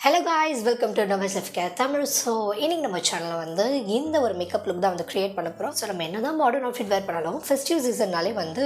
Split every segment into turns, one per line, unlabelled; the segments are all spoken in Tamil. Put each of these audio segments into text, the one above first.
Hello guys, welcome to Novel Self-Care Tamil. So இன்றைக்கி நம்ம சேனலில் வந்து இந்த ஒரு மேக்கப் லுக் தான் வந்து க்ரியேட் பண்ண போகிறோம். ஸோ நம்ம என்ன தான் மாடர்ன் அவுட்ஃபிட் வேர் பண்ணாலும் ஃபெஸ்டிவ் சீசன்னாலே வந்து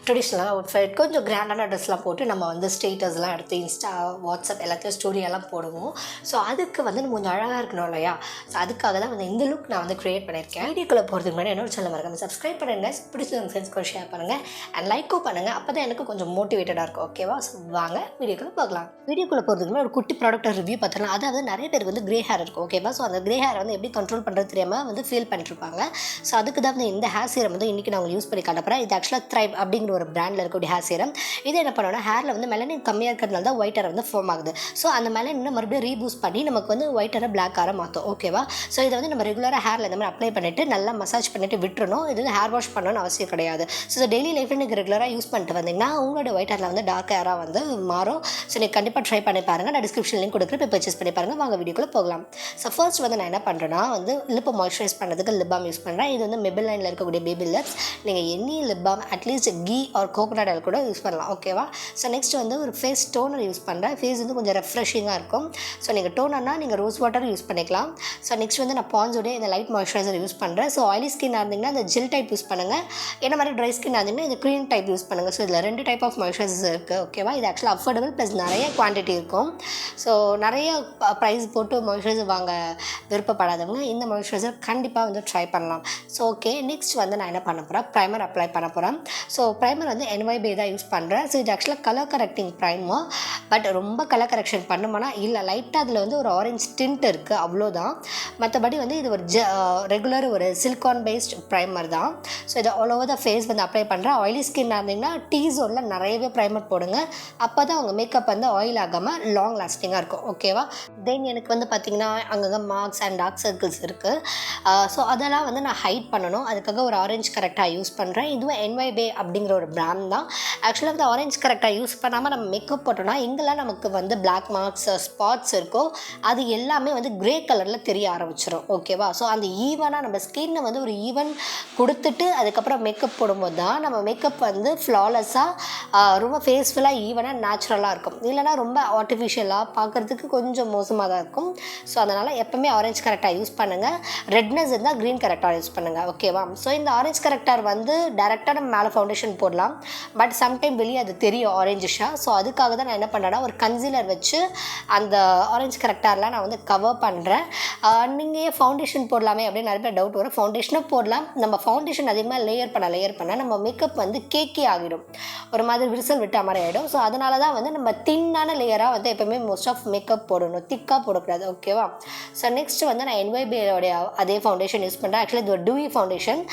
ட்ரெடிஷ்னலாக அவுட்ஃபிட் கொஞ்சம் கிராண்டான ட்ரெஸ்லாம் போட்டு நம்ம வந்து ஸ்டேட்டஸ்லாம் எடுத்து இன்ஸ்டா வாட்ஸ்அப் எல்லாத்தையும் ஸ்டோரியெல்லாம் போடுவோம். ஸோ அதுக்கு வந்து நம்ம கொஞ்சம் அழகாக இருக்கணும் இல்லையா? ஸோ அதுக்காக தான் வந்து இந்த லுக் நான் வந்து க்ரியேட் பண்ணியிருக்கேன். வீடியோக்குள்ளே போகிறதுக்கு முன்னாடி என்னோட சேனல் மறக்காம சப்ஸ்கிரைப் பண்ணுங்க, பிடிச்ச உங்கள் ஃப்ரெண்ட்ஸ்க்கு ஒரு ஷேர் பண்ணுங்கள் அண்ட் லைக்கும் பண்ணுங்கள். அப்போ தான் எனக்கு கொஞ்சம் மோட்டிவேட்டடாக இருக்கும். ஓகேவா? ஸோ வாங்க வீடியோக்குள்ளே பார்க்கலாம். வீடியோக்குள்ளே போகிறதுக்கு முன்னாடி ஒரு குட்டி ப்ராடக்ட் ரிவ்யூ பார்த்தலாம். அதாவது நிறைய பேருக்கு வந்து கிரே ஹேர் இருக்கும். ஓகேவா? ஸோ அந்த கிரே ஹேர் வந்து எப்படி கண்ட்ரோல் பண்ணுறது தெரியாமல் வந்து ஃபீல் பண்ணிட்டுருப்பாங்க. ஸோ அதுக்கு தான் வந்து இந்த ஹேர் சீரம் வந்து இன்றைக்கி நான் யூஸ் பண்ணி காட்டப்போகிறேன். இது ஆக்சுவலாக த்ரைவ் அப்படிங்கிற ஒரு பிராண்டில் இருக்கக்கூடிய ஹேர் சீரம். இது என்ன பண்ணோன்னா ஹேரில் வந்து மெலனின் கம்மியாக இருக்கிறதுனால தான் ஒயிட் ஹேர் வந்து ஃபார்ம் ஆகுது. ஸோ அந்த மெலனின் மறுபடியும் ரீபூஸ்ட் பண்ணி நமக்கு வந்து ஒயிட் ஹேரை பிளாக் ஹேரை மாற்றும். ஓகேவா? ஸோ இதை வந்து நம்ம ரெகுலராக ஹேரில் இந்த மாதிரி அப்ளை பண்ணிவிட்டு நல்லா மசாஜ் பண்ணிவிட்டு விட்டுறணும். இது வந்து ஹேர் வாஷ் பண்ணணும்னு அவசியம் கிடையாது. ஸோ டெய்லி லைஃப்பில் நீங்கள் ரெகுலராக யூஸ் பண்ணிட்டு வந்தீங்கன்னா உங்களோட ஒயிட் ஹேரில் வந்து டார்க் ஹேராக வந்து மாறும். ஸோ நீங்கள் கண்டிப்பாக ட்ரை பண்ணி பாருங்கள். நான் டிஸ்கிரிப்ஷன் லிங்க் கொடுக்குறேன், போய் பர்ச்சேஸ் பண்ணி பாருங்கள். வாங்க வீடியோக்குள்ளே போகலாம். ஸோ ஃபர்ஸ்ட் வந்து நான் என்ன பண்ணுறேன்னா வந்து லிப்பை மாய்ஸ்சரைஸ் பண்ணுறதுக்கு லிப் பாம் யூஸ் பண்ணுறேன். இது வந்து மெபிலைனில் இருக்கக்கூடிய பேபி லிப்ஸ். நீங்கள் எனி லிப் பாம் அட்லீஸ்ட் கீ ஆர் கோகோனட் ஆயில் கூட யூஸ் பண்ணலாம். ஓகேவா? ஸோ நெக்ஸ்ட் வந்து ஒரு ஃபேஸ் டோனர் யூஸ் பண்ணுறேன். ஃபேஸ் வந்து கொஞ்சம் ரெஃப்ரெஷிங்காக இருக்கும். ஸோ நீங்கள் டோனர்னா நீங்கள் ரோஸ் வாட்டர் யூஸ் பண்ணிக்கலாம். ஸோ நெக்ஸ்ட் வந்து நான் பான்ஸோடைய இந்த லைட் மாய்ஸ்சரைசர் யூஸ் பண்ணுறேன். ஸோ ஆயிலி ஸ்கின்னாக இருந்தீங்கன்னா இந்த ஜெல் டைப் யூஸ் பண்ணுங்கள். என்ன மாதிரி ட்ரை ஸ்கின்னாக இருந்தீங்கன்னா இந்த க்ரீம் டைப் யூஸ் பண்ணுங்கள். ஸோ இதில் 2 டைப் ஆஃப் மாய்ஸ்சரைசர்ஸ் இருக்குது. ஓகேவா? இது ஆக்சுவலாக அஃபோர்டபுள் ப்ளஸ் நிறைய குவான்டிட்டி இருக்கும். ஸோ நிறைய ப்ரைஸ் போட்டு மாய்ஸ்சரைசர் வாங்க விருப்பப்படாதவங்க இந்த மாய்ஸ்சரைசர் கண்டிப்பாக வந்து ட்ரை பண்ணலாம். ஸோ ஓகே, நெக்ஸ்ட் வந்து நான் என்ன பண்ண போகிறேன், ப்ரைமர் அப்ளை பண்ண போகிறேன். ஸோ ப்ரைமர் வந்து NYB தான் யூஸ் பண்ணுறேன். ஸோ இது ஆக்சுவலாக கலர் கரெக்டிங் ப்ரைமர். பட் ரொம்ப கலர் கரெக்ஷன் பண்ணுமானா இல்லை, லைட்டாக அதில் வந்து ஒரு ஆரஞ்ச் டிண்ட் இருக்குது, அவ்வளோதான். மற்றபடி வந்து இது ஒரு ரெகுலர் ஒரு சிலிக்கான் பேஸ்ட் ப்ரைமர் தான். ஸோ இதை ஆல் ஓவர் த ஃபேஸ் வந்து அப்ளை பண்ணுறேன். ஆயிலி ஸ்கின்னாக இருந்தீங்கன்னா T-zone நிறையவே ப்ரைமர் போடுங்க. அப்போ தான் உங்கள் மேக்கப் வந்து ஆயில் ஆகாமல் லாங் லாஸ்டிங்காக இருக்கும். ஓகேவா? தென் எனக்கு வந்து பார்த்திங்கன்னா அங்கங்கே மார்க்ஸ் அண்ட் டார்க் சர்க்கிள்ஸ் இருக்குது. ஸோ அதெல்லாம் வந்து நான் ஹைட் பண்ணணும். அதுக்காக ஒரு ஆரஞ்ச் கரெக்டாக யூஸ் பண்ணுறேன். இதுவும் NYB அப்படிங்கிற ஒரு பிராண்ட் தான். ஆக்சுவலாக வந்து ஆரஞ்ச் கரெக்டாக யூஸ் பண்ணாமல் நம்ம மேக்கப் போட்டோம்னா எங்கெல்லாம் நமக்கு வந்து பிளாக் மார்க்ஸ் ஸ்பாட்ஸ் இருக்கோ அது எல்லாமே வந்து கிரே கலரில் தெரிய ஆரம்பிச்சிடும். ஓகேவா? ஸோ அந்த ஈவனாக நம்ம ஸ்கின்னை வந்து ஒரு ஈவன் கொடுத்துட்டு அதுக்கப்புறம் மேக்கப் போடும்போது தான் நம்ம மேக்கப் வந்து ஃப்ளாலெஸ்ஸாக ரொம்ப ஃபேஸ்ஃபுல்லாக ஈவனாக நேச்சுரலாக இருக்கும். இல்லைனா ரொம்ப ஆர்டிஃபிஷியலாக பார்க்குறதுக்கு கொஞ்சம் மோசமாக தான் இருக்கும். ஸோ அதனால் எப்போவுமே ஆரஞ்ச் கரெக்டாக யூஸ் பண்ணுங்கள். ரெட்னஸ் இருந்தால் க்ரீன் கரெக்டாக யூஸ் பண்ணுங்கள். ஓகேவா? ஸோ இந்த ஆரஞ்ச் கரெக்டார் வந்து டேரெக்டாக நம்ம மேலே ஃபவுண்டேஷன் போடலாம். பட் சம்டைம் வெளியே அது தெரியும் ஆரஞ்சிஷாக. ஸோ அதுக்காக தான் நான் என்ன பண்ணுறேன்னா ஒரு கன்சீலர் வச்சு அந்த ஆரஞ்ச் கரெக்டாரில் நான் வந்து கவர் பண்ணுறேன். நீங்கள் ஏன் ஃபவுண்டேஷன் போடலாமே அப்படின்னு நிறைய பேர் டவுட் வரும். ஃபவுண்டேஷனும் போடலாம். நம்ம ஃபவுண்டேஷன் அதிகமாக லேயர் பண்ண நம்ம மேக்கப் வந்து கேக்கி ஆகிடும், ஒரு மாதிரி விரிசல் விட்ட மாதிரி ஆகிடும். ஸோ அதனால தான் வந்து நம்ம தின்னான லேயராக வந்து எப்போவுமே மோஸ்ட் ஆஃப் மேக்கப் போடணும், திக்காக போடக்கூடாது. ஓகேவா? ஸோ நெக்ஸ்ட் வந்து நான் NYB-யோடைய அதே ஃபவுண்டேஷன் யூஸ் பண்ணுறேன். ஆக்சுவலி இது ஒரு டூவி ஃபவுண்டேஷன்.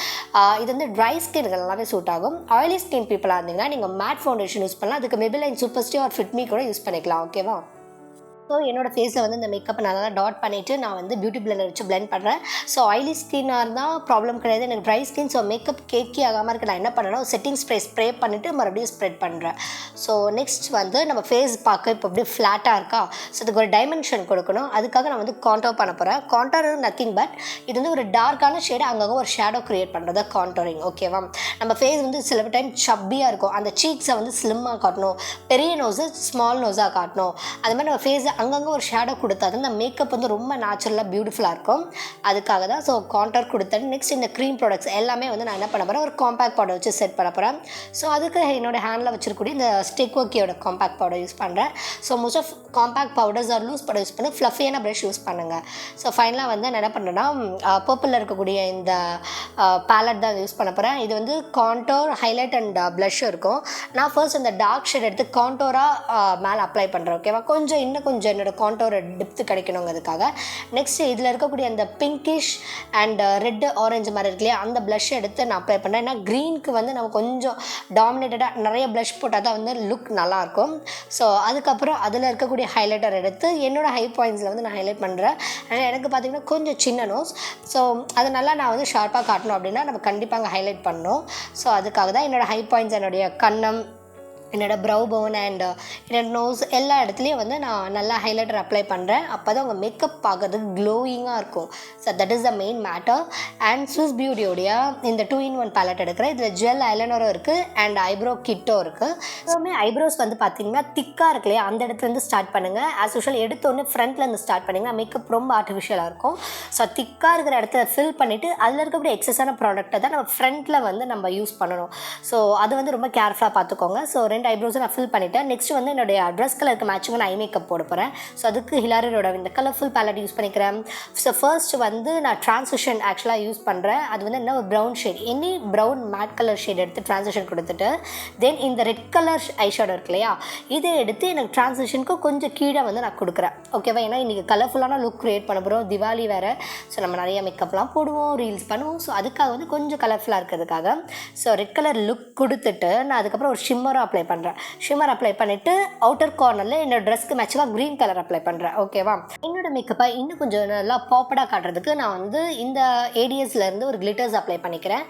இது வந்து ட்ரை ஸ்கின்னுக்கு நல்லாவே சூட் ஆகும். ஆயிலி ஸ்கின் பீப்புளாக இருந்தீங்கன்னா நீங்கள் மேட் ஃபவுண்டேஷன் யூஸ் பண்ணலாம். அதுக்கு மெபிலைன் சூப்பர் ஸ்டே ஆர் ஃபிட்மி கூட யூஸ் பண்ணிக்கலாம். ஓகேவா? ஸோ என்னோடய ஃபேஸில் வந்து இந்த மேக்கப்பை நல்லா டாட் பண்ணிவிட்டு நான் வந்து பியூட்டி பிளெண்டர் வச்சு பிளெண்ட் பண்ணுறேன். ஸோ ஆயிலி ஸ்கின்னாக இருந்தால் ப்ராப்ளம் கிடையாது. எனக்கு ட்ரை ஸ்கின். ஸோ மேக்கப் கேக்கி ஆகாமல் இருக்க நான் என்ன பண்ணுறேன்னா செட்டிங் ஸ்ப்ரே பண்ணிவிட்டு மறுபடியும் ஸ்ப்ரெட் பண்ணுறேன். ஸோ நெக்ஸ்ட் வந்து நம்ம ஃபேஸ் பார்க்க இப்போ அப்படியே ஃப்ளாட்டாக இருக்கா, ஸோ இதுக்கு ஒரு டைமென்ஷன் கொடுக்கணும். அதுக்காக நான் வந்து கான்டோர் பண்ண போகிறேன். கான்டோர் நத்திங் பட் இது வந்து ஒரு டார்க்கான ஷேடு அங்கங்கே ஒரு ஷேடோ க்ரியேட் பண்ணுறது கான்டோரிங். ஓகேவா? நம்ம ஃபேஸ் வந்து சில டைம் சப்பியாக இருக்கும். அந்த சீக்ஸை வந்து ஸ்லிம்மாக காட்டணும், பெரிய நோஸு ஸ்மால் நோஸாக காட்டணும். அது மாதிரி நம்ம ஃபேஸை அங்கங்கே ஒரு ஷேடோ கொடுத்தா தான் இந்த மேக்கப் வந்து ரொம்ப நேச்சுரலாக பியூட்டிஃபுல்லாக இருக்கும். அதுக்காக தான் ஸோ கான்டோர் கொடுத்தேன். நெக்ஸ்ட் இந்த க்ரீம் ப்ராடக்ட்ஸ் எல்லாமே வந்து நான் என்ன பண்ண போகிறேன், ஒரு காம்பேக்ட் பவுடர் வச்சு செட் பண்ண போகிறேன். ஸோ அதுக்கு என்னோட ஹேண்டில் வச்சிருக்கக்கூடிய இந்த ஸ்டெக்வோக்கியோட காம்பேக்ட் பவுடர் யூஸ் பண்ணுறேன். So most of compact powders are loose powder use பண்ணி ஃப்ளஃபியான ப்ரஷ் யூஸ் பண்ணுங்கள். ஸோ ஃபைனலாக வந்து நான் என்ன பண்ணுறேன்னா பர்பிளில் இருக்கக்கூடிய இந்த பேலட் தான் யூஸ் பண்ண போகிறேன். இது வந்து கான்டோர், ஹைலைட் அண்ட் ப்ளஷ் இருக்கும். நான் ஃபர்ஸ்ட் அந்த டார்க் ஷேட் எடுத்து கான்டோராக மேலே அப்ளை பண்ணுறேன். ஓகேவா? இன்னும் கொஞ்சம் என்னோட கான்டோர் டெப்த்து கிடைக்கணுங்கிறதுக்காக. நெக்ஸ்ட் இதில் இருக்கக்கூடிய அந்த பிங்கிஷ் அண்ட் ரெட் ஆரஞ்சு மாதிரி இருக்கு இல்லையா, அந்த ப்ளஷ் எடுத்து நான் அப்ளை பண்ணுறேன். ஏன்னா க்ரீனுக்கு வந்து நம்ம கொஞ்சம் டாமினேட்டடாக நிறைய ப்ளஷ் போட்டால் தான் வந்து லுக் நல்லாயிருக்கும். ஸோ அதுக்கப்புறம் அதில் இருக்கக்கூடிய ஹைலைட்டர் எடுத்து என்னோடய ஹை பாயிண்ட்ஸில் வந்து நான் ஹைலைட் பண்ணுறேன். ஆனால் எனக்கு பார்த்திங்கன்னா கொஞ்சம் சின்ன நோஸ். ஸோ அது நல்லா நான் வந்து ஷார்ப்பாக காட்டணும் அப்படின்னா நம்ம கண்டிப்பாக அங்கே ஹைலைட் பண்ணணும். ஸோ அதுக்காக தான் என்னோடய ஹை பாயிண்ட்ஸ், என்னுடைய கன்னம், என்னோடய ப்ரௌ போன் அண்ட் என்னோடய நோஸ் எல்லா இடத்துலையும் வந்து நான் நல்லா ஹைலைட்டர் அப்ளை பண்ணுறேன். அப்போ தான் உங்கள் மேக்கப் பார்க்குறதுக்கு க்ளோயிங்காக இருக்கும். So that is the main matter. And Swiss பியூட்டியோடைய இந்த 2-in-1 பேலட் எடுக்கிறேன். இதில் ஜெல் ஐலைனரும் இருக்குது அண்ட் ஐப்ரோ கிட்டும் இருக்குது. எப்பவுமே ஐப்ரோஸ் வந்து பார்த்திங்கன்னா திக்காக இருக்கு இல்லையா, அந்த இடத்துலேருந்து ஸ்டார்ட் பண்ணுங்கள். ஆஸ் யூஷுவல் எடுத்தோடனே ஃப்ரண்ட்லேருந்து ஸ்டார்ட் பண்ணிங்கன்னா மேக்கப் ரொம்ப ஆர்டிஃபிஷியலாக இருக்கும். ஸோ திக்காக இருக்கிற இடத்துல ஃபில் பண்ணிவிட்டு அதில் இருக்கக்கூடிய எக்ஸஸான ப்ராடக்ட்டை தான் நம்ம ஃப்ரண்ட்டில் வந்து நம்ம யூஸ் பண்ணணும். ஸோ அது வந்து ரொம்ப கேர்ஃபுல்லாக பார்த்துக்கோங்க. ஸோ 2 ஐப்ரோஸும் நான் ஃபில் பண்ணிவிட்டேன். நெக்ஸ்ட் வந்து என்னுடைய ட்ரெஸ் கலருக்கு மேட்சிங்காக நான் ஐ மேக்கப் போட போகிறேன். ஸோ அதுக்கு ஹிலாரியோட இந்த கலர்ஃபுல் பேலட் யூஸ் பண்ணிக்கிறேன். ஸோ ஃபர்ஸ்ட் வந்து நான் ட்ரான்சிஷன் ஆக்சுவலாக யூஸ் பண்ணுறேன். அது வந்து என்ன ஒரு brown shade, any brown mat colour shade எடுத்து ட்ரான்சிஷன் கொடுத்துட்டு தென் இந்த ரெட் கலர் ஐ ஷேடோ இருக்கு இல்லையா, இதை எடுத்து எனக்கு ட்ரான்சிஷனுக்கு கொஞ்சம் கீழே வந்து நான் கொடுக்குறேன். ஓகேவா? ஏன்னா இன்றைக்கி கலர்ஃபுல்லான லுக் க்ரியேட் பண்ண போகிறோம். திவாலி வேறு. ஸோ நம்ம நிறைய மேக்கப்லாம் போடுவோம், ரீல்ஸ் பண்ணுவோம். ஸோ அதுக்காக வந்து கொஞ்சம் கலர்ஃபுல்லாக இருக்கிறதுக்காக ஸோ ரெட் கலர் லுக் கொடுத்துட்டு நான் அதுக்கப்புறம் ஒரு ஷிம்மரும் அப்ளை பண்ணுறேன். ஷிம்மர் அப்ளை பண்ணிவிட்டு அவுட்டர் கார்னரில் என்னோட ட்ரெஸ்க்கு மேட்சாக க்ரீன் கலர் அப்ளை பண்ணுறேன். ஓகேவா? என்னோட மேக்கப்பை இன்னும் கொஞ்சம் நல்லா பாப்படாக காட்டுறதுக்கு நான் வந்து இந்த ஏடிஎஸ்லேருந்து ஒரு கிளிட்டர்ஸ் அப்ளை பண்ணிக்கிறேன்.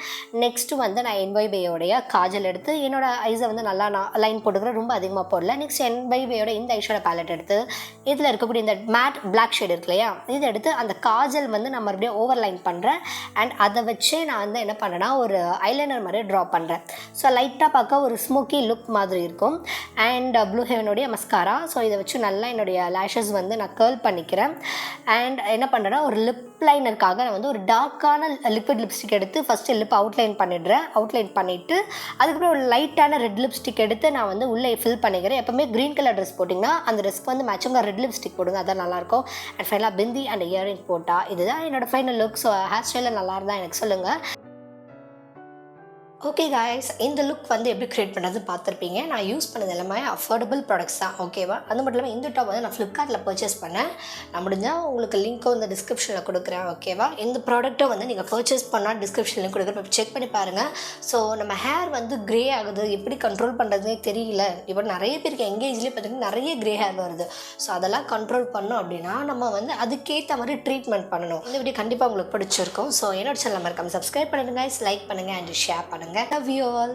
நெக்ஸ்ட்டு வந்து நான் NYBயோடைய காஜல் எடுத்து என்னோட ஐஸை வந்து நல்லா நான் லைன் போட்டுக்கிறேன், ரொம்ப அதிகமாக போடல. நெக்ஸ்ட் NYBயோட இந்த ஐஷோட பேலட் எடுத்து இதில் இருக்கக்கூடிய இந்த மேட் பிளாக் ஷேட் இருக்கு இல்லையா, இதை எடுத்து அந்த காஜல் வந்து நான் மறுபடியும் ஓவர்லைன் பண்ணுறேன். அண்ட் அதை வச்சு நான் வந்து என்ன பண்ணேன்னா ஒரு ஐலைனர் மாதிரி ட்ரா பண்ணுறேன். ஸோ லைட்டாக பார்க்க ஒரு ஸ்மோக்கி லுக் மாதிரி இருக்கும். அண்ட் ப்ளூ ஹெவனுடைய மஸ்காரா. ஸோ இதை வச்சு நல்லா என்னுடைய லேஷஸ் வந்து நான் கேர்ள் பண்ணிக்கிறேன். அண்ட் என்ன பண்ணுறேன்னா ஒரு லிப் லைனருக்காக நான் வந்து ஒரு டார்க்கான லிக்விட் லிப்ஸ்டிக் எடுத்து ஃபஸ்ட்டு லிப் அவுட்லைன் பண்ணிடுறேன். அவுட்லைன் பண்ணிவிட்டு அதுக்கப்புறம் ஒரு லைட்டான ரெட் லிப்ஸ்டிக் எடுத்து நான் வந்து உள்ளே ஃபில் பண்ணிக்கிறேன். எப்போவுமே க்ரீன் கலர் ட்ரெஸ் போட்டிங்கன்னா அந்த ட்ரெஸ்க்கு வந்து மேட்சிங்காக ரெட் லிப்ஸ்டிக் போடுங்க, அதான் நல்லாயிருக்கும். அண்ட் ஃபைனலாக பிந்தி அண்ட் இயரிங் போட்டால் இதுதான் என்னோடய ஃபைனல் லுக். ஸோ ஹேர் ஸ்டைலில் நல்லா இருந்தால் எனக்கு சொல்லுங்கள். ஓகே காய்ஸ், இந்த லுக் வந்து எப்படி க்ரியேட் பண்ணுறது பார்த்துருப்பீங்க. நான் யூஸ் பண்ணது எல்லாமே அஃபோர்டபுள் ப்ராடக்ட்ஸ் தான். ஓகேவா? அது மட்டும் இல்லாமல் இந்த டாப் வந்து நான் ஃப்ளிப்கார்ட்டில் பர்ச்சேஸ் பண்ணேன். நான் முடிஞ்சால் உங்களுக்கு லிங்க்கும் இந்த டிஸ்கிரிப்ஷனில் கொடுக்குறேன். ஓகேவா? இந்த ப்ராடக்ட்டை வந்து நீங்கள் பர்ச்சேஸ் பண்ணால் டிஸ்கிரிப்ஷனில் கொடுக்குறேன், செக் பண்ணி பாருங்கள். ஸோ நம்ம ஹேர் வந்து க்ரே ஆகுது, எப்படி கண்ட்ரோல் பண்ணுறதுனே தெரியல. இப்போ நிறைய பேருக்கு எங்கேஜ்லேயே பார்த்திங்கன்னா நிறைய க்ரே ஹேர் வருது. ஸோ அதெல்லாம் கண்ட்ரோல் பண்ணோம் அப்படின்னா நம்ம வந்து அதுக்கேற்ற மாதிரி ட்ரீட்மெண்ட் பண்ணணும். இந்த வீடியோ கண்டிப்பாக உங்களுக்கு பிடிச்சிருக்கும். ஸோ என்னோட சேனல் மறக்காம சப்ஸ்கிரைப் பண்ணுங்கள், லைக் பண்ணுங்கள் அண்ட் ஷேர் பண்ணுங்கள். Love you all.